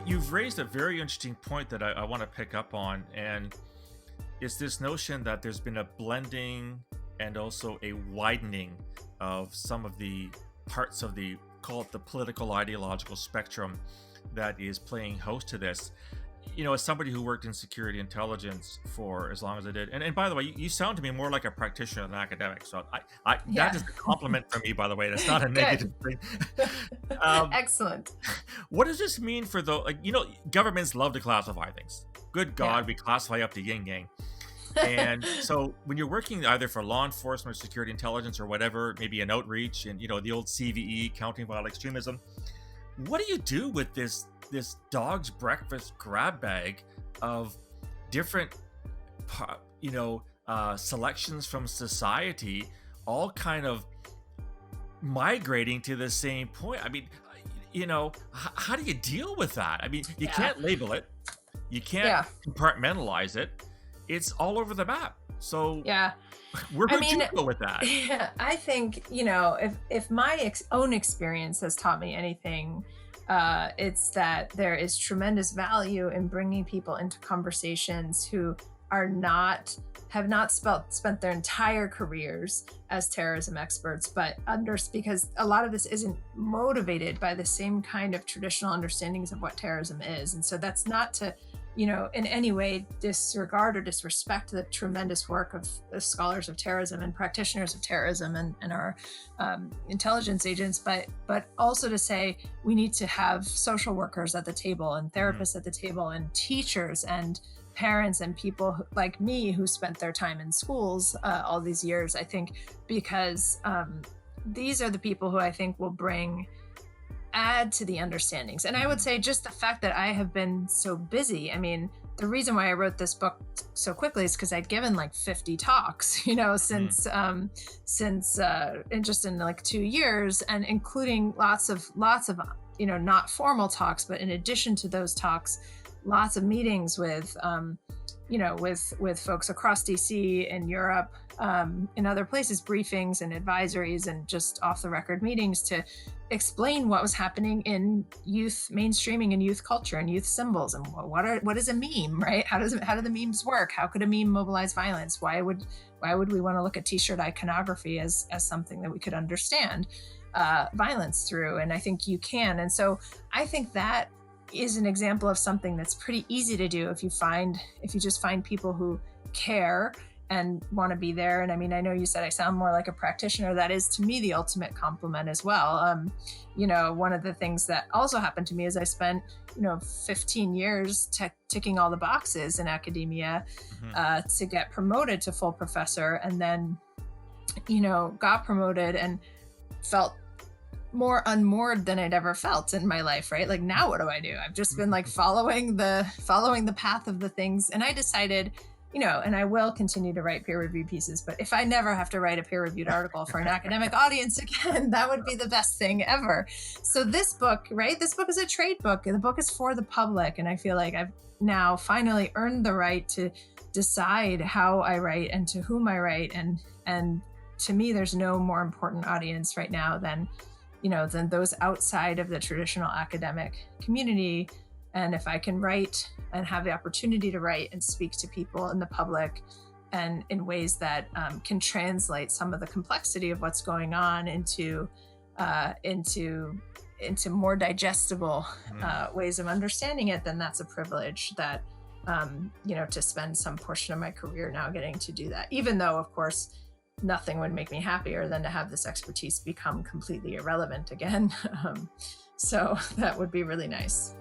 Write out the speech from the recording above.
You've raised a very interesting point that I want to pick up on, and it's this notion that there's been a blending and also a widening of some of the parts of the, call it the political ideological spectrum, that is playing host to this. As somebody who worked in security intelligence for as long as I did, and by the way, you sound to me more like a practitioner than an academic. So that is a compliment for me, by the way. That's not a negative thing. Excellent. What does this mean for governments love to classify things. Good God, we classify up to yin yang. And so when you're working either for law enforcement or security intelligence or whatever, maybe an outreach and, the old CVE, counting violent extremism, what do you do with this dog's breakfast grab bag of different, selections from society, all kind of migrating to the same point? I mean, how do you deal with that? I mean, you can't label it. You can't compartmentalize it. It's all over the map. So where would you go with that? Yeah, I think, if my own experience has taught me anything, it's that there is tremendous value in bringing people into conversations who have not spent their entire careers as terrorism experts, but because a lot of this isn't motivated by the same kind of traditional understandings of what terrorism is. And so that's not to, in any way disregard or disrespect the tremendous work of the scholars of terrorism and practitioners of terrorism and our intelligence agents, but also to say we need to have social workers at the table and therapists at the table and teachers and parents and people like me who spent their time in schools all these years, I think, because these are the people who I think will add to the understandings. And I would say just the fact that I have been so busy. I mean, the reason why I wrote this book so quickly is because I'd given like 50 talks, since just in like 2 years, and including lots of, not formal talks, but in addition to those talks, lots of meetings with, with folks across DC and Europe, in other places, briefings and advisories and just off the record meetings to explain what was happening in youth mainstreaming and youth culture and youth symbols and what is a meme, right? How do the memes work? How could a meme mobilize violence? Why would we want to look at t-shirt iconography as something that we could understand violence through? And I think you can. And so I think that is an example of something that's pretty easy to do if you just find people who care and want to be there. And I mean, I know you said I sound more like a practitioner. That is, to me, the ultimate compliment as well. One of the things that also happened to me is I spent, 15 years ticking all the boxes in academia to get promoted to full professor, and then, got promoted and felt more unmoored than I'd ever felt in my life, right? Like, now what do I do? I've just been like following the path of the things. And I decided, and I will continue to write peer-reviewed pieces, but if I never have to write a peer-reviewed article for an academic audience again, that would be the best thing ever. So this book, right? This book is a trade book. The book is for the public. And I feel like I've now finally earned the right to decide how I write and to whom I write. And to me, there's no more important audience right now than those outside of the traditional academic community. And if I can write and have the opportunity to write and speak to people in the public and in ways that can translate some of the complexity of what's going on into more digestible ways of understanding it, then that's a privilege that, to spend some portion of my career now getting to do that, even though, of course, nothing would make me happier than to have this expertise become completely irrelevant again. So that would be really nice.